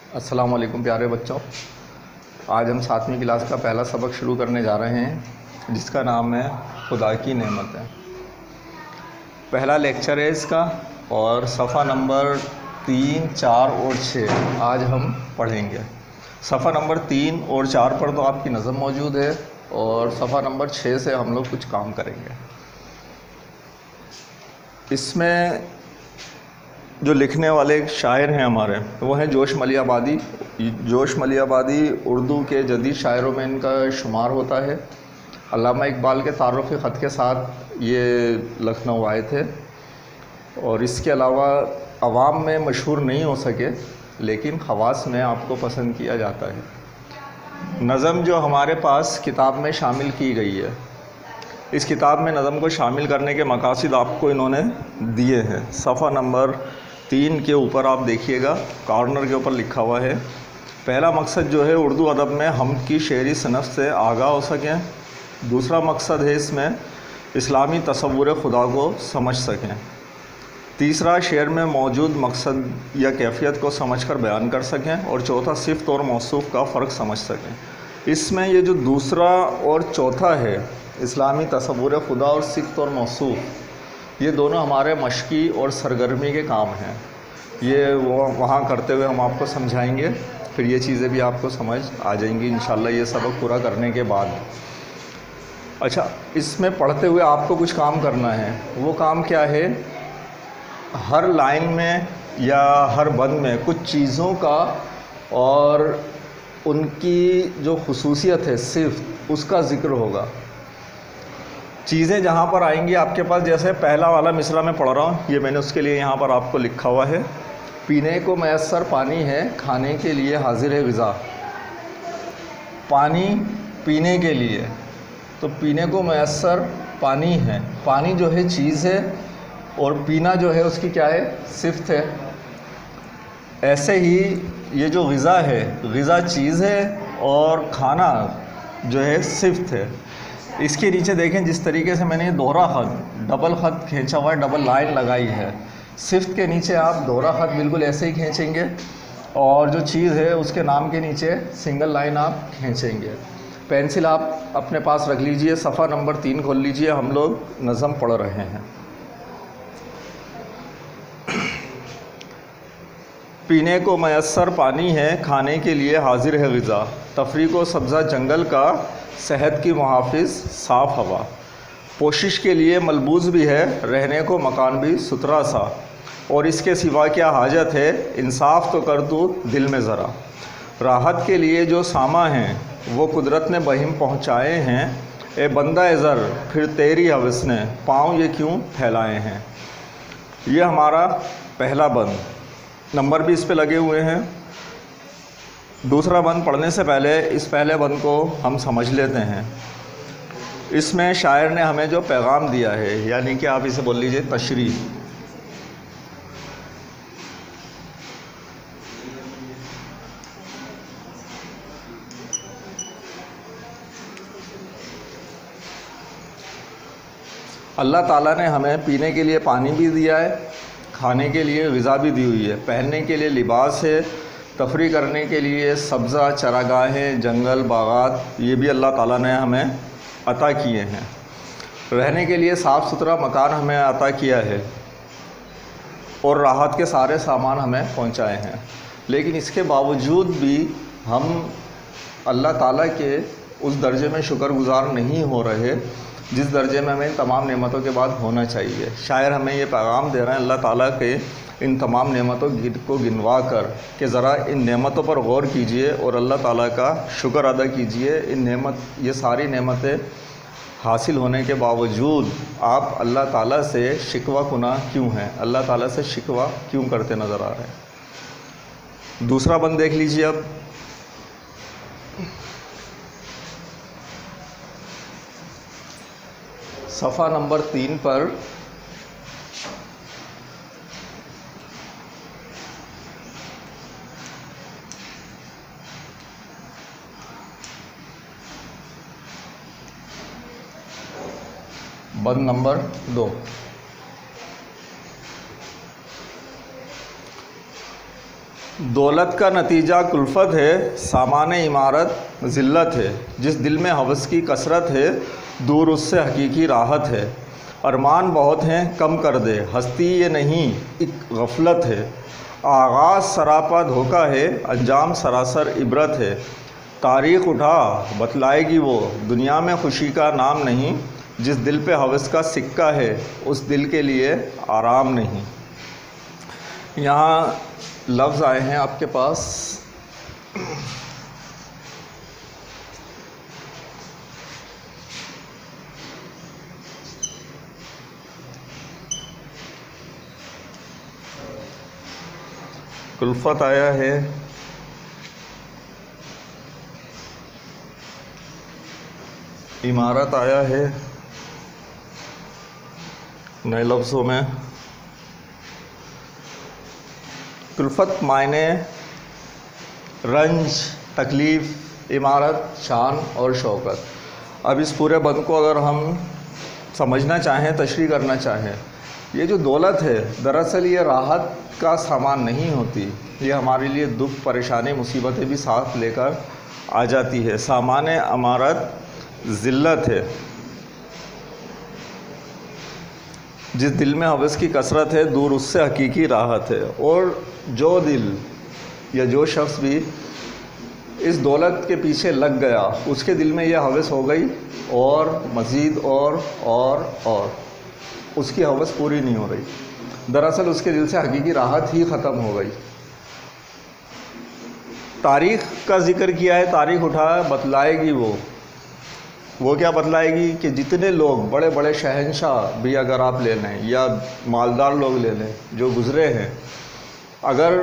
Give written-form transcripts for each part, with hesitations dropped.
अस्सलाम वालेकुम प्यारे बच्चों। आज हम 7वीं क्लास का पहला सबक शुरू करने जा रहे हैं जिसका नाम है खुदा की नेमतें। पहला लेक्चर है इसका और सफ़ा नंबर 3, 4 और 6 आज हम पढ़ेंगे। सफ़ा नंबर 3 और 4 पर तो आपकी नज़म मौजूद है और सफ़ा नंबर 6 से हम लोग कुछ काम करेंगे। इसमें जो लिखने वाले शायर हैं हमारे वो हैं जोश मलियाबादी। जोश मलियाबादी उर्दू के जदीद शायरों में इनका शुमार होता है। अल्लामा इकबाल के तारुफ़ी ख़त के साथ ये लखनऊ आए थे और इसके अलावा अवाम में मशहूर नहीं हो सके लेकिन ख़वास में आपको पसंद किया जाता है। नज़म जो हमारे पास किताब में शामिल की गई है, इस किताब में नज़म को शामिल करने के मकासद आपको इन्होंने दिए हैं। सफ़ा नंबर 3 के ऊपर आप देखिएगा, कॉर्नर के ऊपर लिखा हुआ है। पहला मकसद जो है उर्दू अदब में हम की शेरी सनफ़ से आगाह हो सकें। दूसरा मकसद है इसमें इस्लामी तसव्वुर खुदा को समझ सकें। तीसरा शेर में मौजूद मकसद या कैफियत को समझकर बयान कर सकें। और चौथा सिफ़त और मौसूफ़ का फ़र्क समझ सकें। इसमें ये जो दूसरा और चौथा है, इस्लामी तसव्वुर खुदा और सिफ़त और मौसूफ़, ये दोनों हमारे मशक़ी और सरगर्मी के काम हैं। ये वहाँ करते हुए हम आपको समझाएंगे, फिर ये चीज़ें भी आपको समझ आ जाएंगी इंशाल्लाह ये सबक पूरा करने के बाद। अच्छा, इसमें पढ़ते हुए आपको कुछ काम करना है। वो काम क्या है? हर लाइन में या हर बंद में कुछ चीज़ों का और उनकी जो खुसूसियत है सिर्फ उसका ज़िक्र होगा। चीज़ें जहाँ पर आएंगी आपके पास, जैसे पहला वाला मिसरा मैं पढ़ रहा हूँ, ये मैंने उसके लिए यहाँ पर आपको लिखा हुआ है। पीने को मैसर पानी है, खाने के लिए हाजिर है ग़िज़ा। पानी पीने के लिए, तो पीने को मैसर पानी है। पानी जो है चीज़ है और पीना जो है उसकी क्या है? सिफ़त है। ऐसे ही ये जो ग़िज़ा है, ग़िज़ा चीज़ है और खाना जो है सिफ़त है। इसके नीचे देखें जिस तरीके से मैंने दोहरा ख़त, डबल ख़त खींचा हुआ है, डबल लाइन लगाई है। सिफ़त के नीचे आप दोहरा ख़त बिल्कुल ऐसे ही खींचेंगे और जो चीज़ है उसके नाम के नीचे सिंगल लाइन आप खींचेंगे। पेंसिल आप अपने पास रख लीजिए, सफ़ा नंबर 3 खोल लीजिए। हम लोग नज़म पढ़ रहे हैं। पीने को मैसर पानी है, खाने के लिए हाजिर है ग़िज़ा। तफरीक़ व सब्ज़ा जंगल का, सेहत की मुहाफ़िज़ साफ़ हवा। पोशिश के लिए मलबूज़ भी है, रहने को मकान भी सुथरा सा। और इसके सिवा क्या हाजत है, इंसाफ तो कर तू दिल में ज़रा। राहत के लिए जो सामा हैं वो कुदरत ने बहिम पहुँचाए हैं। ए बंदा ज़र फिर तेरी हवस ने पाँव ये क्यों फैलाए हैं। ये हमारा पहला बंद, नंबर भी इस पे लगे हुए हैं। दूसरा बंद पढ़ने से पहले इस पहले बंद को हम समझ लेते हैं। इसमें शायर ने हमें जो पैगाम दिया है, यानी कि आप इसे बोल लीजिए तशरीह। अल्लाह ताला ने हमें पीने के लिए पानी भी दिया है, खाने के लिए ग़िज़ा भी दी हुई है, पहनने के लिए लिबास है, तफरी करने के लिए सब्ज़ा, चरागाहें, जंगल, बागात, ये भी अल्लाह ताला ने हमें अता किए हैं। रहने के लिए साफ़ सुथरा मकान हमें अता किया है और राहत के सारे सामान हमें पहुंचाए हैं। लेकिन इसके बावजूद भी हम अल्लाह ताला के उस दर्जे में शुक्रगुज़ार नहीं हो रहे जिस दर्जे में हमें इन तमाम नेमतों के बाद होना चाहिए। शायर हमें ये पैगाम दे रहे हैं अल्लाह ताला के इन तमाम नेमतों को गिनवा कर कि ज़रा इन नेमतों पर गौर कीजिए और अल्लाह ताला का शुक्र अदा कीजिए। ये सारी नेमतें हासिल होने के बावजूद आप अल्लाह ताला से शिकवा कुना क्यों हैं, अल्लाह ताला से शिकवा क्यों करते नज़र आ रहे हैं। दूसरा बंद देख लीजिए अब। सफ़ा नंबर 3 पर बंद नंबर 2। दौलत का नतीजा कुल्फत है, सामान इमारत ज़िल्लत है। जिस दिल में हवस की कसरत है, दूर उससे हकीकी राहत है। अरमान बहुत हैं, कम कर दे, हस्ती ये नहीं एक गफलत है। आगाज़ सरापा धोखा है, अंजाम सरासर इबरत है। तारीख़ उठा बतलाएगी वो, दुनिया में खुशी का नाम नहीं। जिस दिल पे हवस का सिक्का है, उस दिल के लिए आराम नहीं। यहाँ लफ्ज़ आए हैं आपके पास, कुल्फत आया है, इमारत आया है। नए लफ्ज़ों में कुल्फत मायने रंज, तकलीफ़, इमारत शान और शौकत। अब इस पूरे बंद को अगर हम समझना चाहें, तशरीह करना चाहें, ये जो दौलत है दरअसल ये राहत का सामान नहीं होती, ये हमारे लिए दुख, परेशानी, मुसीबतें भी साथ लेकर आ जाती है। सामान अमारत ज़िल्लत है। जिस दिल में हवस की कसरत है, दूर उससे हकीकी राहत है। और जो दिल या जो शख्स भी इस दौलत के पीछे लग गया, उसके दिल में यह हवस हो गई और मज़ीद और उसकी हवस पूरी नहीं हो रही। दरअसल उसके दिल से हकीकी राहत ही ख़त्म हो गई। तारीख़ का ज़िक्र किया है, तारीख़ उठाया बतलाएगी वो क्या बतलाएगी कि जितने लोग बड़े बड़े शहंशाह भी अगर आप ले लें या मालदार लोग ले लें जो गुज़रे हैं, अगर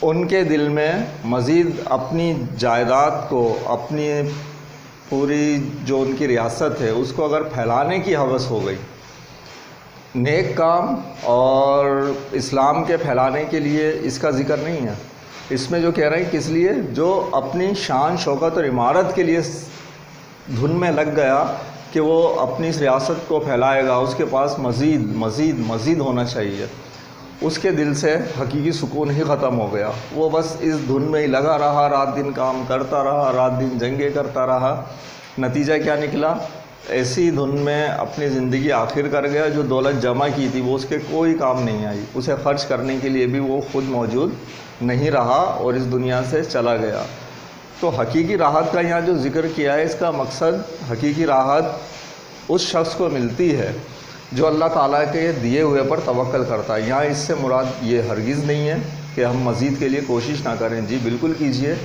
उनके दिल में मज़ीद अपनी जायदाद को, अपनी पूरी जो उनकी रियासत है उसको अगर फैलाने की हवस हो गई, नेक काम और इस्लाम के फैलाने के लिए इसका ज़िक्र नहीं है। इसमें जो कह रहे हैं किस लिए, जो अपनी शान, शौकत और इमारत के लिए धुन में लग गया कि वो अपनी इस रियासत को फैलाएगा, उसके पास मज़ीद होना चाहिए, उसके दिल से हकीकी सुकून ही ख़त्म हो गया। वो बस इस धुन में ही लगा रहा, रात दिन काम करता रहा, रात दिन जंगे करता रहा। नतीजा क्या निकला, ऐसी धुन में अपनी ज़िंदगी आखिर कर गया। जो दौलत जमा की थी वो उसके कोई काम नहीं आई, उसे ख़र्च करने के लिए भी वो ख़ुद मौजूद नहीं रहा और इस दुनिया से चला गया। तो हकीकी राहत का यहाँ जो ज़िक्र किया है, इसका मकसद हकीकी राहत उस शख्स को मिलती है जो अल्लाह ताला के दिए हुए पर तवक्कल करता है। यहाँ इससे मुराद ये हरगिज़ नहीं है कि हम मज़ीद के लिए कोशिश ना करें, जी बिल्कुल कीजिए,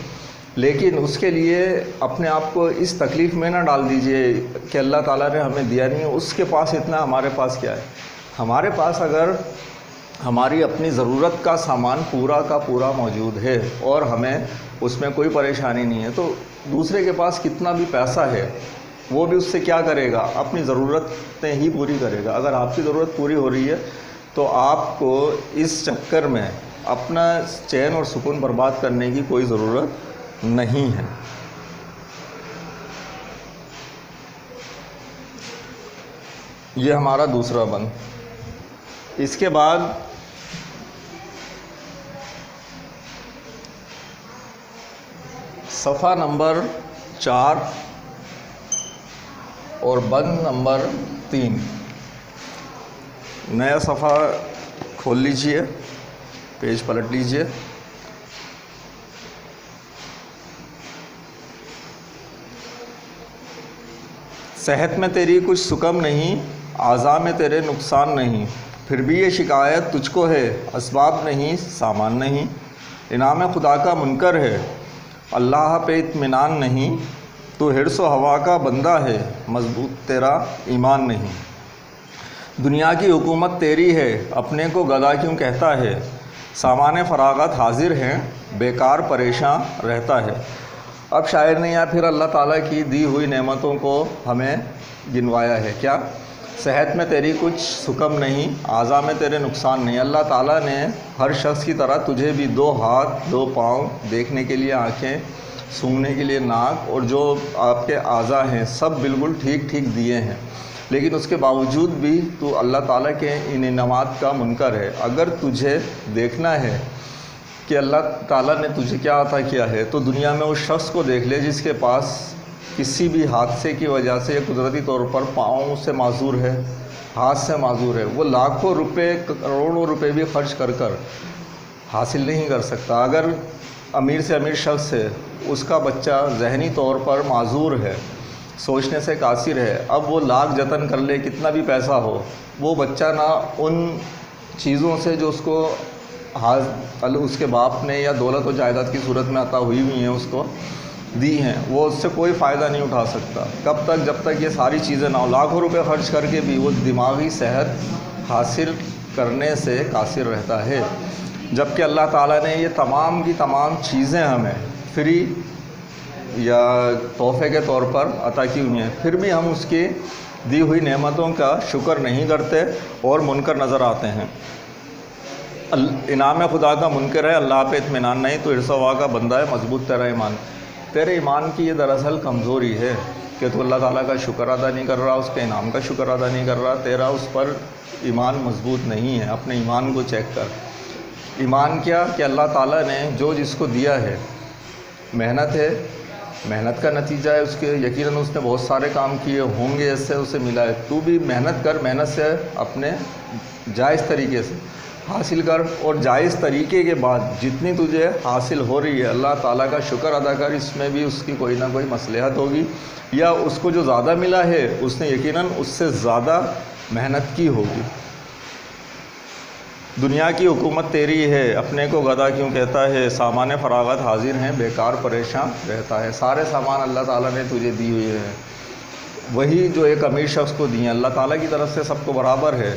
लेकिन उसके लिए अपने आप को इस तकलीफ़ में ना डाल दीजिए कि अल्लाह ताला ने हमें दिया नहीं है, उसके पास इतना, हमारे पास क्या है। हमारे पास अगर हमारी अपनी ज़रूरत का सामान पूरा का पूरा मौजूद है और हमें उसमें कोई परेशानी नहीं है, तो दूसरे के पास कितना भी पैसा है वो भी उससे क्या करेगा, अपनी ज़रूरतें ही पूरी करेगा। अगर आपकी ज़रूरत पूरी हो रही है तो आपको इस चक्कर में अपना चैन और सुकून बर्बाद करने की कोई ज़रूरत नहीं है। ये हमारा दूसरा बंद। इसके बाद सफ़ा नंबर 4 और बंद नंबर 3। नया सफ़ा खोल लीजिए, पेज पलट लीजिए। सेहत में तेरी कुछ सुकम नहीं, आज़ा में तेरे नुकसान नहीं, फिर भी ये शिकायत तुझको है, असबाब नहीं सामान नहीं। इनाम खुदा का मुनकर है, अल्लाह पे इत्मीनान नहीं, तो हिर्स व हवा का बंदा है, मजबूत तेरा ईमान नहीं। दुनिया की हुकूमत तेरी है, अपने को गदा क्यों कहता है, सामान फरागत हाजिर हैं, बेकार परेशान रहता है। अब शायर ने या फिर अल्लाह ताला की दी हुई नेमतों को हमें गिनवाया है। क्या, सेहत में तेरी कुछ सुकम नहीं, आज़ा में तेरे नुकसान नहीं। अल्लाह ताला ने हर शख्स की तरह तुझे भी 2 हाथ 2 पाँव, देखने के लिए आँखें, सूंघने के लिए नाक और जो आपके आज़ा हैं सब बिल्कुल ठीक ठीक दिए हैं, लेकिन उसके बावजूद भी तू अल्लाह ताला के इन इनामात का मुनकर है। अगर तुझे देखना है कि अल्लाह ताला ने तुझे क्या अता किया है, तो दुनिया में उस शख्स को देख ले जिसके पास किसी भी हादसे की वजह से कुदरती तौर पर पाँव से माजूर है, हाथ से माजूर है, वो लाखों रुपए करोड़ों रुपए भी खर्च कर कर हासिल नहीं कर सकता। अगर अमीर से अमीर शख्स है, उसका बच्चा जहनी तौर पर माजूर है, सोचने से कासिर है, अब वो लाख जतन कर ले, कितना भी पैसा हो, वो बच्चा ना उन चीज़ों से जो उसको उसके बाप ने या दौलत और जायदाद की सूरत में अता हुई हैं उसको दी हैं, वो उससे कोई फ़ायदा नहीं उठा सकता। कब तक? जब तक ये सारी चीज़ें ना हो। लाखों रुपए खर्च करके भी वो दिमागी सेहत हासिल करने से कासिर रहता है। जबकि अल्लाह ताला ने ये तमाम की तमाम चीज़ें हमें फ्री या तोहफ़े के तौर पर अता की हुई हैं, फिर भी हम उसकी दी हुई नेमतों का शुक्र नहीं करते और मुनकर नज़र आते हैं। इनाम खुदा का मुनकर है, अल्लाह पे इत्मीनान नहीं, तो इरसवा का बंदा है, मजबूत तेरा ईमान। तेरे ईमान की ये दरअसल कमज़ोरी है कि तू अल्लाह ताला का शुक्र अदा नहीं कर रहा, उसके इनाम का शुक्र अदा नहीं कर रहा, तेरा उस पर ईमान मजबूत नहीं है। अपने ईमान को चेक कर। ईमान क्या कि अल्लाह ताला ने जो जिसको दिया है, मेहनत है, मेहनत का नतीजा है उसके, यकीनन उसने बहुत सारे काम किए होंगे, इससे उसे मिला है। तू भी मेहनत कर, मेहनत से अपने जायज़ तरीके से हासिल कर, और जायज़ तरीके के बाद जितनी तुझे हासिल हो रही है अल्लाह ताला का शुक्र अदा कर। इसमें भी उसकी कोई ना कोई मसलहत होगी, या उसको जो ज़्यादा मिला है उसने यकीनन उससे ज़्यादा मेहनत की होगी। दुनिया की हुकूमत तेरी है, अपने को गदा क्यों कहता है, सामान फरागत हाजिर हैं, बेकार परेशान रहता है। सारे सामान अल्लाह ताला ने तुझे दी हुई है, वही जो एक अमीर शख्स को दी है, अल्लाह ताला की तरफ से सबको बराबर है।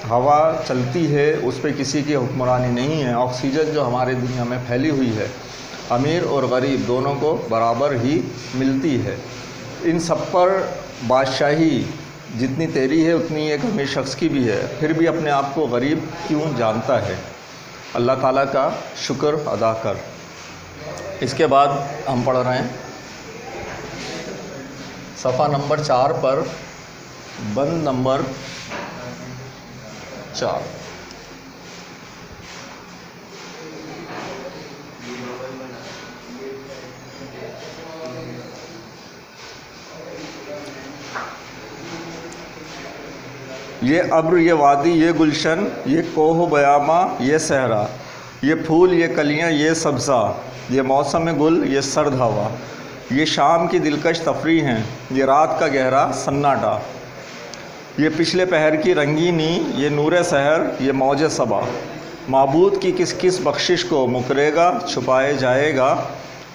हवा चलती है, उस पर किसी की हुक्मरानी नहीं है। ऑक्सीजन जो हमारे दुनिया में फैली हुई है, अमीर और गरीब दोनों को बराबर ही मिलती है। इन सब पर बादशाही जितनी तेरी है उतनी एक अमीर शख्स की भी है, फिर भी अपने आप को गरीब क्यों जानता है। अल्लाह ताला का शुक्र अदा कर। इसके बाद हम पढ़ रहे हैं सफ़ा नंबर 4 पर, बंद नंबर 4। ये अब्र, ये वादी, ये गुलशन, ये कोह बयामा, ये सहरा, ये फूल, ये कलियाँ, ये सब्ज़ा, ये मौसम गुल, ये सर्द हवा, ये शाम की दिलकश तफरी हैं, ये रात का गहरा सन्नाटा, ये पिछले पहर की रंगीनी, ये नूर सहर, ये मौज सबा। माबूद की किस किस बख्शिश को मुकरेगा छुपाए जाएगा,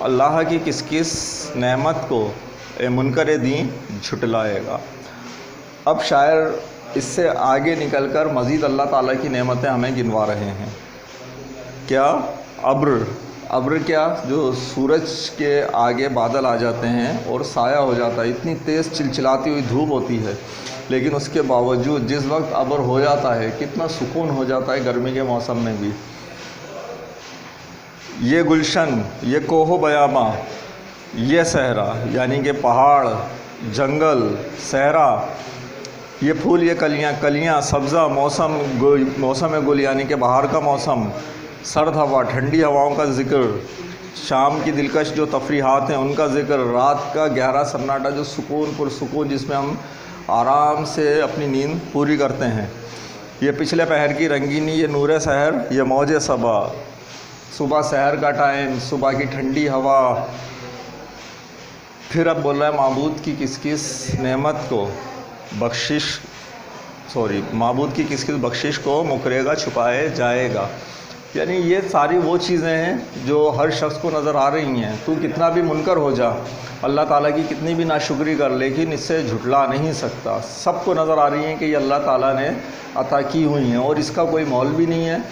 अल्लाह की किस किस नेमत को ए मुनकर दी झुटलाएगा। अब शायर इससे आगे निकलकर मज़ीद अल्लाह ताला की नेमतें हमें गिनवा रहे हैं। क्या? अब्र। अब्र क्या? जो सूरज के आगे बादल आ जाते हैं और साया हो जाता है, इतनी तेज़ चिलचिलाती हुई धूप होती है, लेकिन उसके बावजूद जिस वक्त अब्र हो जाता है कितना सुकून हो जाता है गर्मी के मौसम में भी। ये गुलशन, ये कोहो बयामा, ये सहरा यानी कि पहाड़, जंगल, सहरा, ये फूल, ये कलियाँ, कलियाँ, सब्ज़ा, मौसम गुल यानी कि बाहर का मौसम, सर्द हवा, ठंडी हवाओं का ज़िक्र, शाम की दिलकश जो तफरीहात हैं उनका ज़िक्र, रात का गहरा सन्नाटा जो सुकून पुरसुकून जिसमें हम आराम से अपनी नींद पूरी करते हैं, ये पिछले पहर की रंगीनी, ये नूर सहर, ये मौज सबा, सुबह सहर का टाइम, सुबह की ठंडी हवा। फिर अब बोल रहा है माबूद की किस किस नेमत को माबूद की किस किस बख्शिश को मुकरेगा छुपाए जाएगा। यानी ये सारी वो चीज़ें हैं जो हर शख्स को नज़र आ रही हैं। तू कितना भी मुनकर हो जा, अल्लाह ताला की कितनी भी नाशुक्री कर, लेकिन इससे झुटला नहीं सकता। सबको नज़र आ रही हैं कि ये अल्लाह ताला ने अता की हुई हैं और इसका कोई मोल भी नहीं है,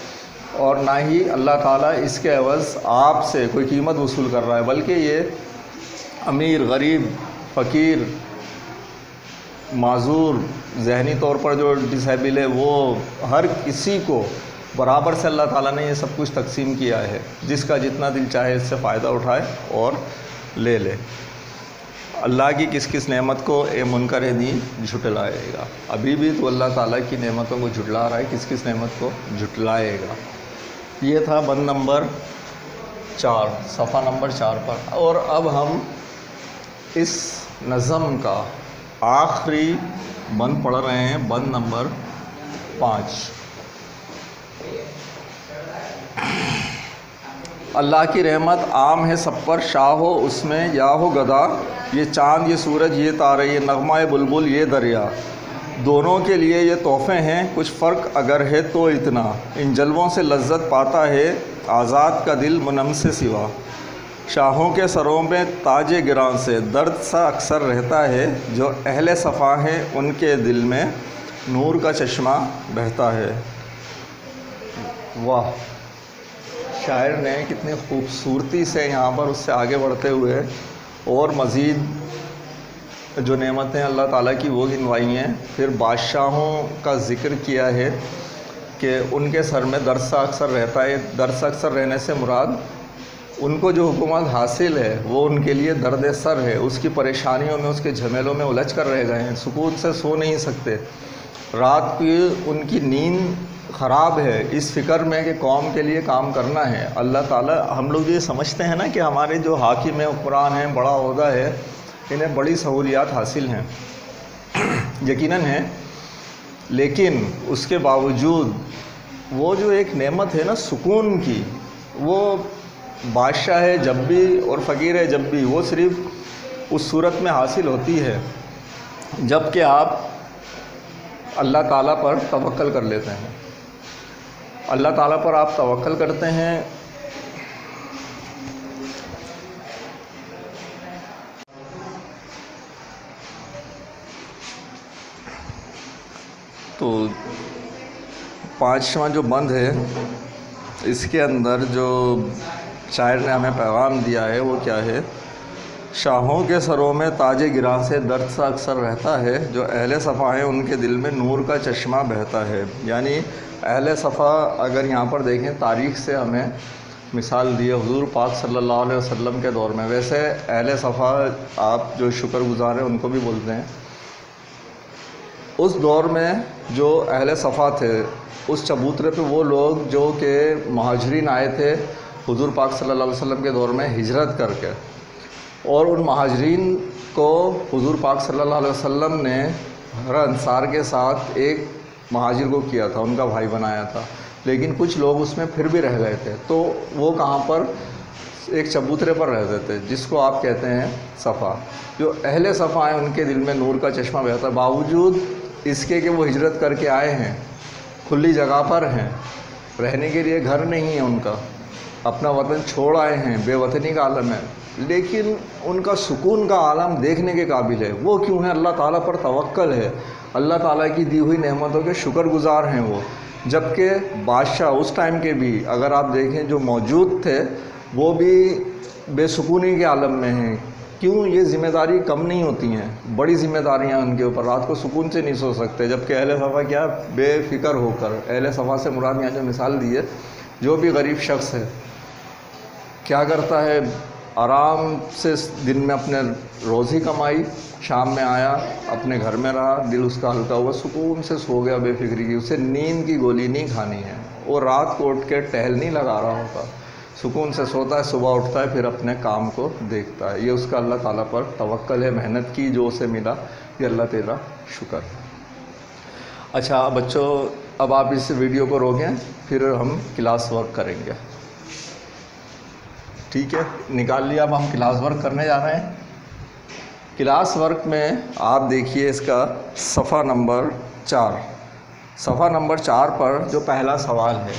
और ना ही अल्लाह ताला इसके एवज़ आपसे कोई कीमत वसूल कर रहा है, बल्कि ये अमीर, गरीब, फ़कीर, माजूर, जहनी तौर पर जो डिसेबल है, वो हर किसी को बराबर से अल्लाह ताला ने ये सब कुछ तकसीम किया है। जिसका जितना दिल चाहे इससे फ़ायदा उठाए और ले ले। अल्लाह की किस किस नेमत को ए मुनकर दी झुटलाएगा। अभी भी तो अल्लाह ताला की नेमतों को झुटला रहा है, किस किस नेमत को झुटलाएगा। ये था बंद नंबर 4, सफ़ा नंबर 4 पर। और अब हम इस नज़म का आखिरी बंद पढ़ रहे हैं, बंद नंबर 5। अल्लाह की रहमत आम है सब पर, शाह हो उसमें या हो गदा, ये चाँद ये सूरज ये तारे ये नगमा ये बुलबुल ये दरिया, दोनों के लिए ये तोहफ़े हैं, कुछ फ़र्क अगर है तो इतना, इन जलवों से लज्जत पाता है आज़ाद का दिल मुनम से सिवा, शाहों के सरों में ताजे गिरां से दर्द सा अक्सर रहता है, जो अहले सफ़ा हैं उनके दिल में नूर का चश्मा बहता है। वाह, शायर ने कितनी खूबसूरती से यहाँ पर उससे आगे बढ़ते हुए और मज़ीद जो नेमतें अल्लाह ताला की वो गिनवाई हैं। फिर बादशाहों का ज़िक्र किया है कि उनके सर में दर्द सा अक्सर रहता है। दर्द सा अक्सर रहने से मुराद उनको जो हुकूमत हासिल है वो उनके लिए दर्द सर है, उसकी परेशानियों में उसके झमेलों में उलझ कर रह गए हैं, सुकून से सो नहीं सकते, रात की उनकी नींद ख़राब है इस फ़िक्र में कि कौम के लिए काम करना है। अल्लाह ताला, हम लोग ये समझते हैं ना कि हमारे जो हाकिम है, हुक्मरान हैं, बड़ा ओहदा है, इन्हें बड़ी सहूलियात हासिल हैं, यकीनन है, लेकिन उसके बावजूद वो जो एक नेमत है ना सुकून की, वो बादशाह है जब भी और फ़कीर है जब भी, वो सिर्फ़ उस सूरत में हासिल होती है जब कि आप अल्लाह ताला पर तवक्कल कर लेते हैं। अल्लाह ताला पर आप तवक्कल करते हैं तो 5वां जो बंद है इसके अंदर जो शायर ने हमें पैगाम दिया है वो क्या है? शाहों के सरों में ताजे गिरां से दर्द सा अक्सर रहता है, जो अहले सफ़ा हैं उनके दिल में नूर का चश्मा बहता है। यानी अहले सफ़ा अगर यहाँ पर देखें तारीख़ से हमें मिसाल दी है हुज़ूर पाक सल्लल्लाहु अलैहि वसल्लम के दौर में। वैसे अहले सफ़ा आप जो शुक्रगुज़ार हैं उनको भी बोलते हैं। उस दौर में जो अहले सफ़ा थे उस चबूतरे पे वो लोग जो कि महाजरीन आए थे हुज़ूर पाक सल्लल्लाहु अलैहि वसल्लम के दौर में हिजरत करके, और उन महाजरीन को हुज़ूर पाक सल्लल्लाहु अलैहि वसल्लम ने हर अंसार के साथ एक महाजिर को किया था, उनका भाई बनाया था, लेकिन कुछ लोग उसमें फिर भी रह गए थे। तो वो कहाँ पर? एक चबूतरे पर रहते थे जिसको आप कहते हैं सफ़ा। जो अहले सफ़ा हैं उनके दिल में नूर का चश्मा बहता है, बावजूद इसके कि वो हिजरत करके आए हैं, खुली जगह पर हैं, रहने के लिए घर नहीं है उनका, अपना वतन छोड़ आए हैं, बेवतनी का आलम है, लेकिन उनका सुकून का आलम देखने के काबिल है। वो क्यों है? अल्लाह ताला पर तवक्कल है, अल्लाह ताला की दी हुई नेमतों के शुक्रगुज़ार हैं वो। जबकि बादशाह उस टाइम के भी अगर आप देखें जो मौजूद थे वो भी बेसुकूनी के आलम में हैं। क्यों? ये ज़िम्मेदारी कम नहीं होती हैं, बड़ी ज़िम्मेदारियाँ उनके ऊपर, रात को सुकून से नहीं सो सकते। जबकि अहले सफ़ा क्या बेफ़िक्र होकर, अहले सफ़ा से मुराद यहाँ जो मिसाल दी है, जो भी गरीब शख्स है क्या करता है, आराम से दिन में अपने रोज़ी कमाई, शाम में आया अपने घर में रहा, दिल उसका हल्का हुआ, सुकून से सो गया बेफिक्री की, उसे नींद की गोली नहीं खानी है, वो रात को उठ के टहल नहीं लगा रहा होता, सुकून से सोता है, सुबह उठता है, फिर अपने काम को देखता है। ये उसका अल्लाह ताला पर तवक्कल है, मेहनत की जो उसे मिला, ये अल्लाह तेरा शुक्र है। अच्छा बच्चों, अब आप इस वीडियो को रोकें, फिर हम क्लास वर्क करेंगे, ठीक है? निकाल लिया। अब हम क्लास वर्क करने जा रहे हैं। क्लास वर्क में आप देखिए इसका सफ़ा नंबर 4, सफ़ा नंबर 4 पर जो पहला सवाल है,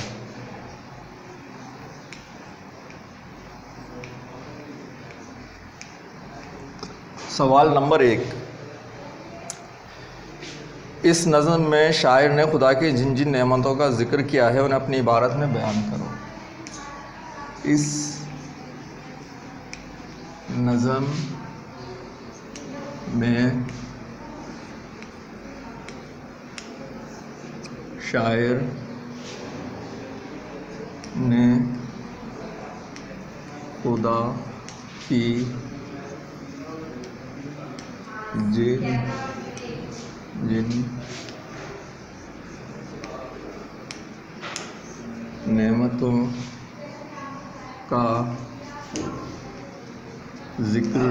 सवाल नंबर 1, इस नज़्म में शायर ने खुदा की जिन जिन नेमतों का ज़िक्र किया है उन्हें अपनी इबारत में बयान करो। इस नज़्म में शायर ने खुदा की जिन नेमतों का जिक्र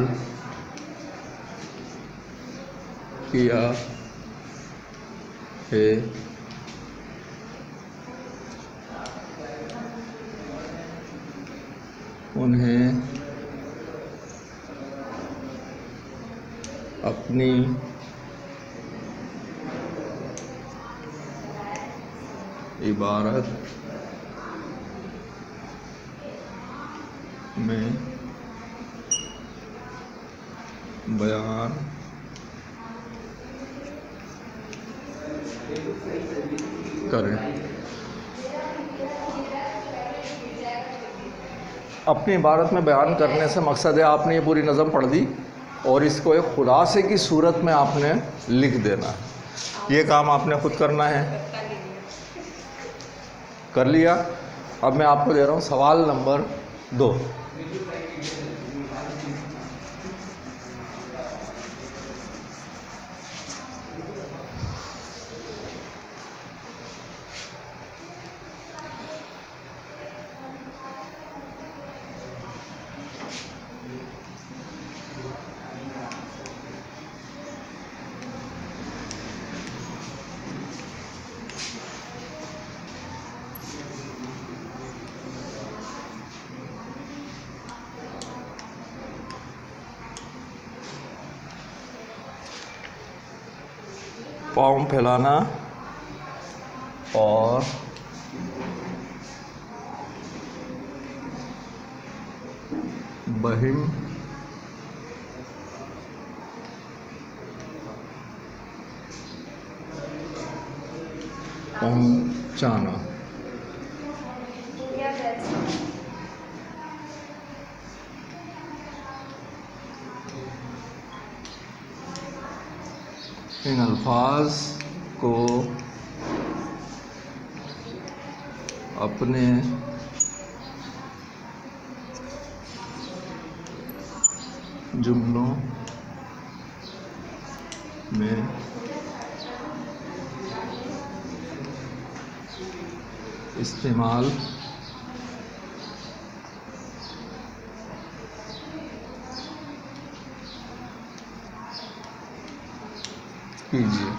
किया है उन्हें अपनी इबारत में बयान करें। अपनी इबारत में बयान करने से मकसद है आपने ये पूरी नज़म पढ़ दी और इसको एक खुलासे की सूरत में आपने लिख देना है। ये काम आपने खुद करना है। कर लिया। अब मैं आपको दे रहा हूँ सवाल नंबर 2। पाँव फैलाना और बहिम पहुंचाना। इन अल्फाज को अपने जुमलों में इस्तेमाल कीजिए।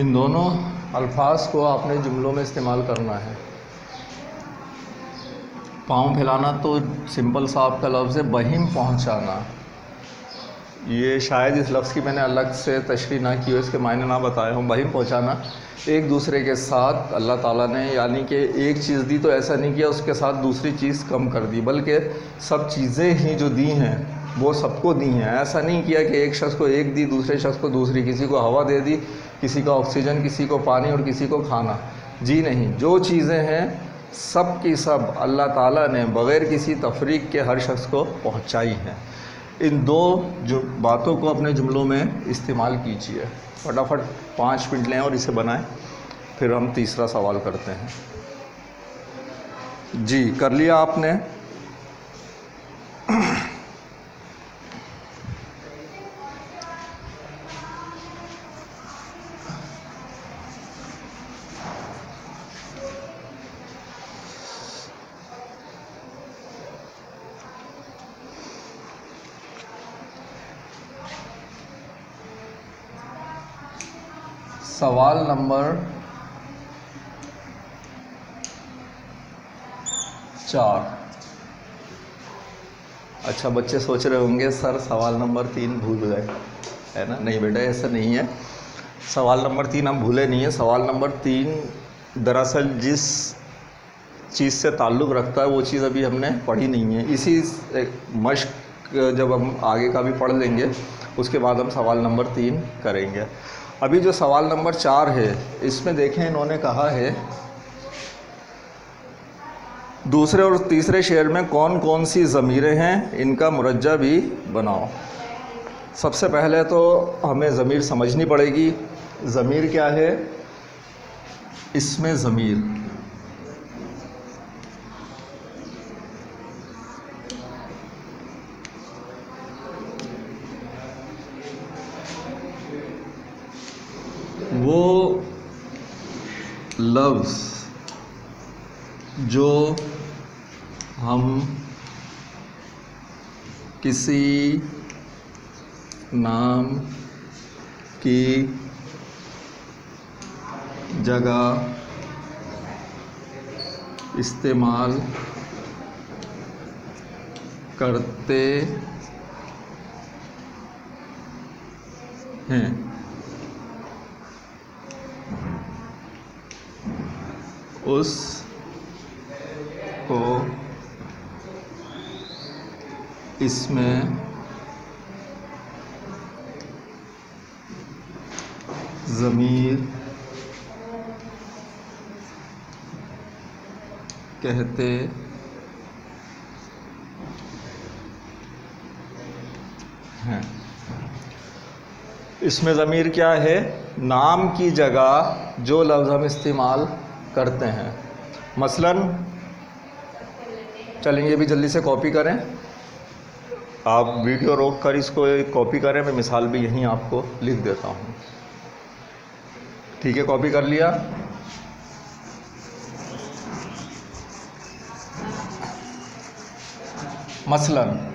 इन दोनों अल्फाज को आपने जुमलों में इस्तेमाल करना है। पाँव फैलाना तो सिंपल सा आपका लफ्ज़ है, बहिम पहुंचाना ये शायद इस लफ्ज़ की मैंने अलग से तशरीह ना की हो, इसके मायने ना बताए हों। बहिम पहुंचाना एक दूसरे के साथ अल्लाह ताला ने यानी कि एक चीज़ दी तो ऐसा नहीं किया उसके साथ दूसरी चीज़ कम कर दी, बल्कि सब चीज़ें ही जो दी हैं वो सबको दी हैं। ऐसा नहीं किया कि एक शख्स को एक दी, दूसरे शख्स को दूसरी, किसी को हवा दे दी, किसी को ऑक्सीजन, किसी को पानी और किसी को खाना। जी नहीं, जो चीज़ें हैं सब की सब अल्लाह ताला ने बग़ैर किसी तफरीक के हर शख्स को पहुँचाई हैं। इन दो जो बातों को अपने जुमलों में इस्तेमाल कीजिए। फटाफट 5 मिनट लें और इसे बनाएं, फिर हम तीसरा सवाल करते हैं। जी कर लिया आपने? सवाल नंबर 4। अच्छा, बच्चे सोच रहे होंगे सर सवाल नंबर 3 भूल गए, है ना? नहीं बेटा, ऐसा नहीं है। सवाल नंबर 3 हम भूले नहीं है। सवाल नंबर 3 दरअसल जिस चीज़ से ताल्लुक़ रखता है वो चीज़ अभी हमने पढ़ी नहीं है। इसी मश्क जब हम आगे का भी पढ़ लेंगे उसके बाद हम सवाल नंबर 3 करेंगे। अभी जो सवाल नंबर 4 है इसमें देखें इन्होंने कहा है दूसरे और तीसरे शेर में कौन कौन सी ज़मीरें हैं, इनका मुरज्जा भी बनाओ। सबसे पहले तो हमें ज़मीर समझनी पड़ेगी। ज़मीर क्या है? इसमें ज़मीर वो लफ्ज़ जो हम किसी नाम की जगह इस्तेमाल करते हैं। उस को इसमें ज़मीर कहते हैं। इसमें ज़मीर क्या है? नाम की जगह जो लफ्ज़ हम इस्तेमाल करते हैं। मसलन चलेंगे, ये भी जल्दी से कॉपी करें, आप वीडियो रोक कर इसको कॉपी करें, मैं मिसाल भी यहीं आपको लिख देता हूँ। ठीक है, कॉपी कर लिया। मसलन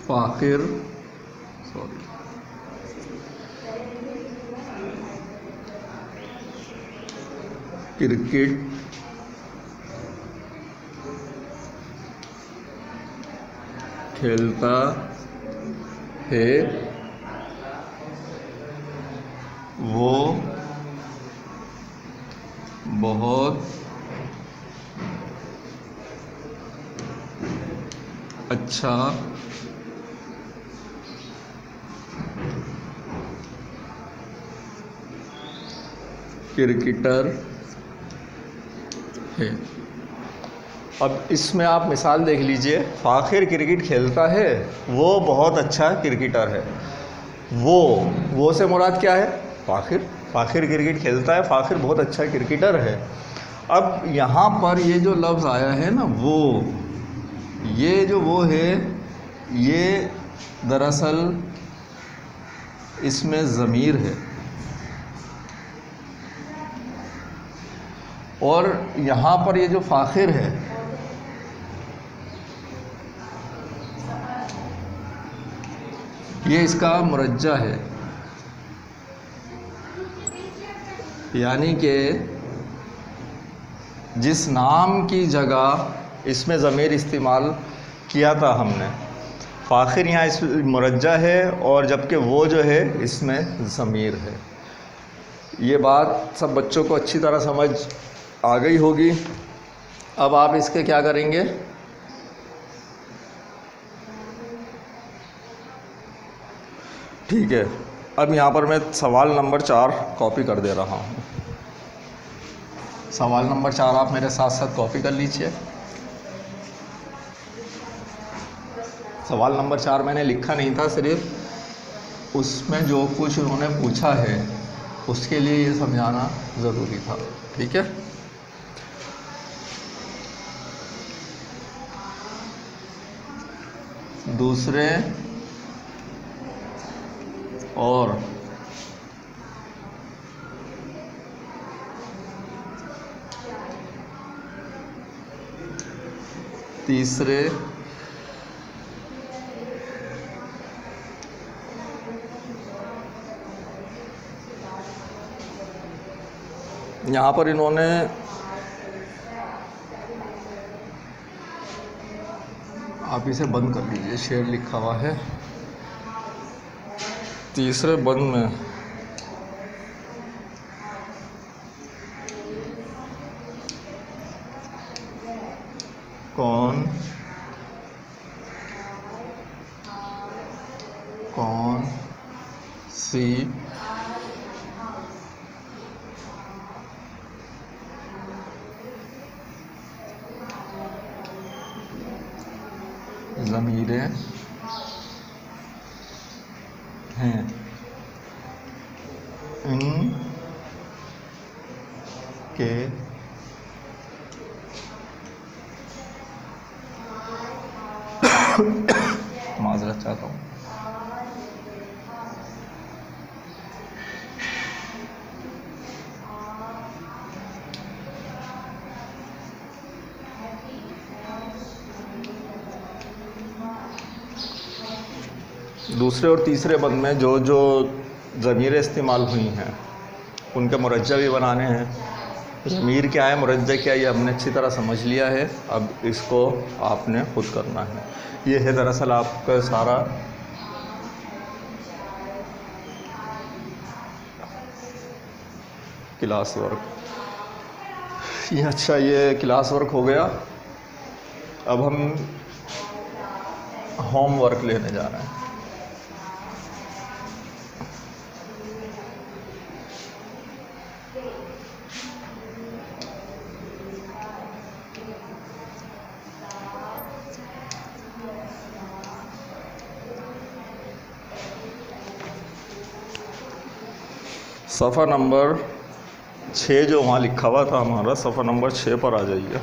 फाखिर क्रिकेट खेलता है, वो बहुत अच्छा क्रिकेटर है। अब इसमें आप मिसाल देख लीजिए, फाखिर क्रिकेट खेलता है, वो बहुत अच्छा क्रिकेटर है। वो से मुराद क्या है? फाखिर क्रिकेट खेलता है, फाखिर बहुत अच्छा क्रिकेटर है। अब यहाँ पर ये जो लफ्ज़ आया है ना वो, ये जो वो है, ये दरअसल इसमें ज़मीर है, और यहाँ पर ये जो फाखिर है ये इसका मुरज्जा है, यानी कि जिस नाम की जगह इसमें ज़मीर इस्तेमाल किया था हमने, फाखिर यहाँ इस मुरज्जा है, और जबकि वो जो है इसमें ज़मीर है। ये बात सब बच्चों को अच्छी तरह समझ आ गई होगी। अब आप इसके क्या करेंगे? ठीक है, अब यहाँ पर मैं सवाल नंबर 4 कॉपी कर दे रहा हूँ। सवाल नंबर 4 आप मेरे साथ साथ कॉपी कर लीजिए। सवाल नंबर 4 मैंने लिखा नहीं था, सिर्फ उसमें जो कुछ उन्होंने पूछा है उसके लिए ये समझाना ज़रूरी था। ठीक है, दूसरे और तीसरे यहाँ पर इन्होंने आप इसे बंद कर लीजिए, शेर लिखा हुआ है, तीसरे बंद में कौन सी ज़मीरें हैं, इनके माजरत चाहता हूँ। दूसरे और तीसरे बंद में जो जो ज़मीरें इस्तेमाल हुई हैं उनके मुरज्जा भी बनाने हैं। ज़मीर क्या है, मुरज्जा क्या है, ये हमने अच्छी तरह समझ लिया है। अब इसको आपने खुद करना है। ये है दरअसल आपका सारा क्लास वर्क। ये अच्छा, ये क्लास वर्क हो गया। अब हम होम वर्क लेने जा रहे हैं। सफ़ा नंबर 6 जो वहाँ लिखा हुआ था हमारा, सफ़ा नंबर 6 पर आ जाइए।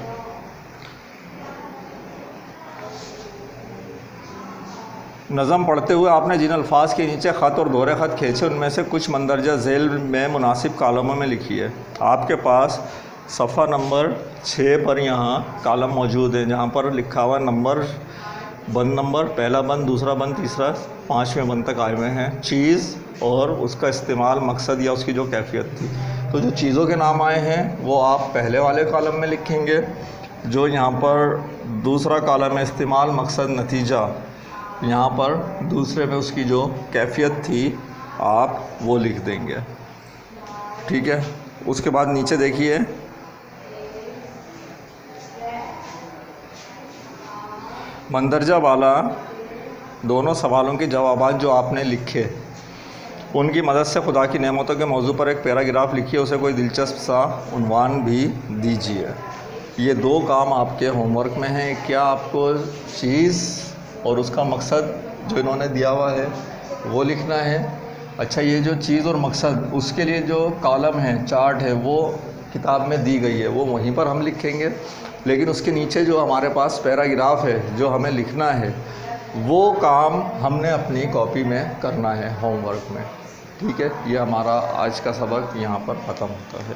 नज़म पढ़ते हुए आपने जिन अल्फाज के नीचे ख़त और दोहरे ख़त खींचे उनमें से कुछ मंदरजा झेल में मुनासिब कालमों में लिखिए। आपके पास सफ़ा नंबर 6 पर यहाँ कालम मौजूद है जहाँ पर लिखा हुआ नंबर, बंद नंबर, पहला बंद, दूसरा बंद, तीसरा, 5वें बंद तक आए हुए हैं। चीज़ और उसका इस्तेमाल, मकसद या उसकी जो कैफियत थी। तो जो चीज़ों के नाम आए हैं वो आप पहले वाले कॉलम में लिखेंगे। जो यहाँ पर दूसरा कॉलम है इस्तेमाल, मकसद, नतीजा, यहाँ पर दूसरे में उसकी जो कैफियत थी आप वो लिख देंगे। ठीक है। उसके बाद नीचे देखिए, मंदरजा वाला दोनों सवालों के जवाबात जो आपने लिखे उनकी मदद से खुदा की नेमतों के मौजू पर एक पैराग्राफ लिखिए। उसे कोई दिलचस्प सा उन्वान भी दीजिए। ये 2 काम आपके होमवर्क में हैं। क्या आपको चीज़ और उसका मकसद जो इन्होंने दिया हुआ है वो लिखना है। अच्छा, ये जो चीज़ और मकसद, उसके लिए जो कॉलम है, चार्ट है, वो किताब में दी गई है, वो वहीं पर हम लिखेंगे। लेकिन उसके नीचे जो हमारे पास पैराग्राफ है जो हमें लिखना है, वो काम हमने अपनी कॉपी में करना है होमवर्क में। ठीक है। ये हमारा आज का सबक यहाँ पर ख़त्म होता है।